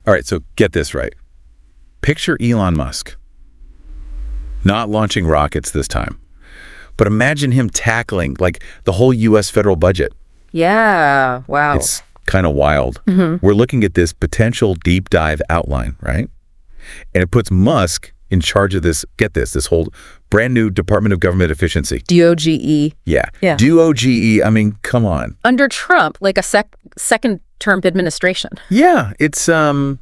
All right, so get this right. Picture Elon Musk not launching rockets this time, but imagine him tackling like the whole U.S. federal budget. Yeah, wow. It's kind of wild. We're looking at this potential deep dive outline, right? And it puts Musk in charge of this, get this whole brand new Department of Government Efficiency. DOGE. Yeah. Yeah. DOGE, I mean, come on. Under Trump, like a second-term administration. Yeah, it's a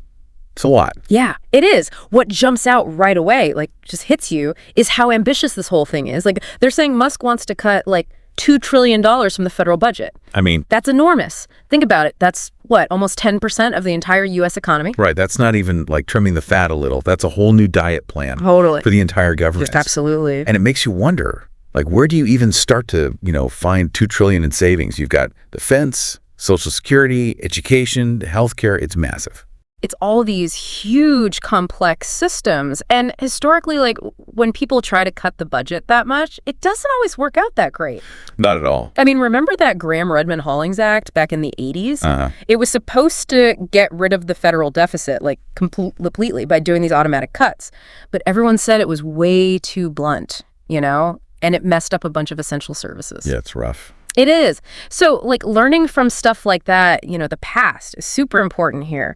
lot. Yeah, it is. What jumps out right away, like just hits you, is how ambitious this whole thing is. Like they're saying Musk wants to cut like $2 trillion from the federal budget. I mean, that's enormous. Think about it. That's what, almost 10% of the entire U.S. economy? Right. That's not even like trimming the fat a little. That's a whole new diet plan. Totally. For the entire government. Just absolutely. And it makes you wonder, like, where do you even start to, find $2 trillion in savings? You've got defense, Social Security, education, healthcare. It's massive. It's all these huge, complex systems. And historically, like, when people try to cut the budget that much, it doesn't always work out that great. Not at all. I mean, remember that Gramm-Rudman-Hollings Act back in the 80s? It was supposed to get rid of the federal deficit, like, completely by doing these automatic cuts. But everyone said it was way too blunt, and it messed up a bunch of essential services. Yeah, it's rough. It is. So, like, learning from stuff like that, the past is super important here.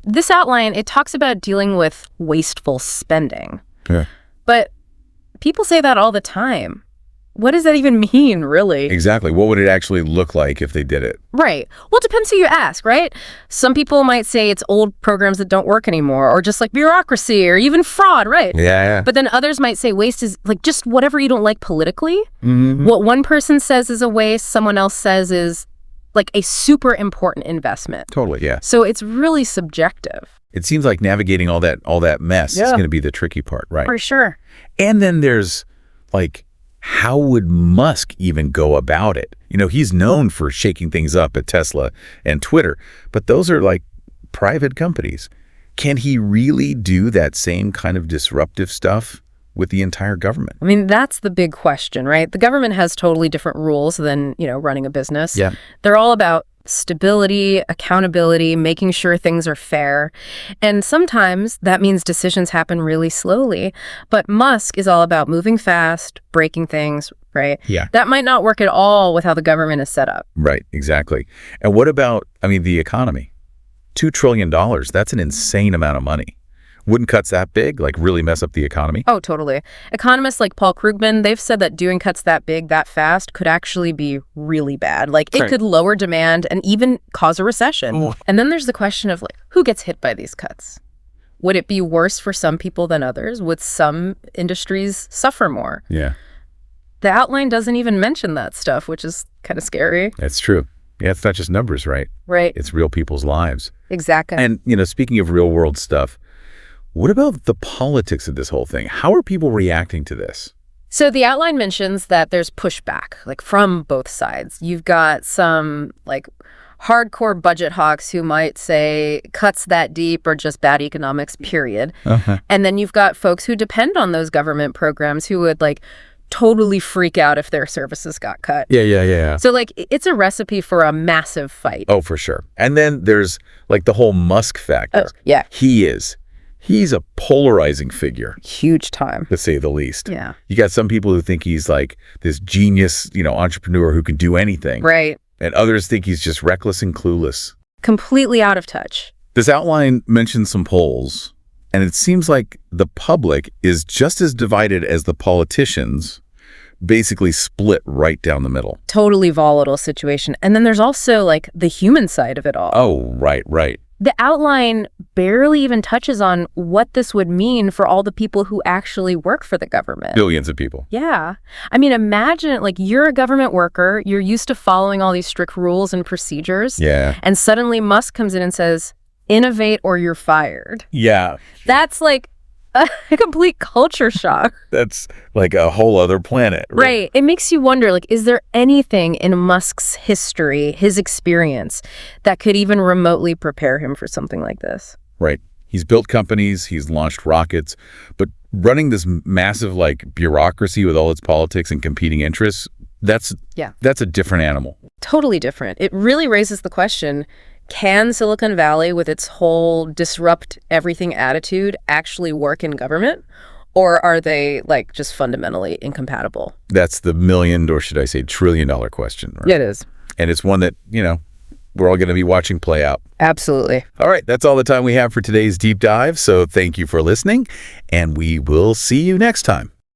This outline, it talks about dealing with wasteful spending. Yeah. But people say that all the time. What does that even mean, really? Exactly. What would it actually look like if they did it? Right. Well, it depends who you ask, right? Some people might say it's old programs that don't work anymore, or just like bureaucracy, or even fraud, right? Yeah. But then others might say waste is like just whatever you don't like politically. What one person says is a waste, someone else says is like a super important investment. Totally, yeah. So it's really subjective. It seems like navigating all that mess is going to be the tricky part, right? For sure. And then there's like, how would Musk even go about it? He's known for shaking things up at Tesla and Twitter, but those are like private companies. Can he really do that same kind of disruptive stuff with the entire government? I mean, that's the big question, right? The government has totally different rules than, running a business. Yeah. They're all about stability, accountability, making sure things are fair. And sometimes that means decisions happen really slowly. But Musk is all about moving fast, breaking things, right? Yeah. That might not work at all with how the government is set up. Right, exactly. And what about, the economy? $2 trillion, that's an insane amount of money. Wouldn't cuts that big like really mess up the economy? Oh, totally. Economists like Paul Krugman, they've said that doing cuts that big, that fast could actually be really bad. Like it could lower demand and even cause a recession. Oh. And then there's the question of like, who gets hit by these cuts? Would it be worse for some people than others? Would some industries suffer more? Yeah. The outline doesn't even mention that stuff, which is kind of scary. That's true. Yeah, it's not just numbers, right? Right. It's real people's lives. Exactly. And, speaking of real world stuff, what about the politics of this whole thing? How are people reacting to this? So the outline mentions that there's pushback, like from both sides. You've got some like hardcore budget hawks who might say cuts that deep are just bad economics, period. And then you've got folks who depend on those government programs who would like totally freak out if their services got cut. Yeah. So like it's a recipe for a massive fight. Oh, for sure. And then there's like the whole Musk factor. Oh, yeah. He's a polarizing figure. Huge time. To say the least. Yeah. You got some people who think he's like this genius, entrepreneur who can do anything. Right. And others think he's just reckless and clueless. Completely out of touch. This outline mentions some polls, and it seems like the public is just as divided as the politicians, basically split right down the middle. Totally volatile situation. And then there's also like the human side of it all. Oh, right. The outline barely even touches on what this would mean for all the people who actually work for the government. Billions of people. Yeah. I mean, imagine like you're a government worker, you're used to following all these strict rules and procedures. Yeah. And suddenly Musk comes in and says, innovate or you're fired. Yeah. That's like a complete culture shock. That's like a whole other planet. Right. It makes you wonder, like, is there anything in Musk's history, his experience, that could even remotely prepare him for something like this? Right. He's built companies, he's launched rockets, but running this massive, like, bureaucracy with all its politics and competing interests, that's a different animal. Totally different. It really raises the question, Can Silicon Valley, with its whole disrupt everything attitude, actually work in government? Or are they, like, just fundamentally incompatible? That's the million, or should I say trillion-dollar question. Right? It is. And it's one that, we're all going to be watching play out. Absolutely. All right, that's all the time we have for today's deep dive. So thank you for listening, and we will see you next time.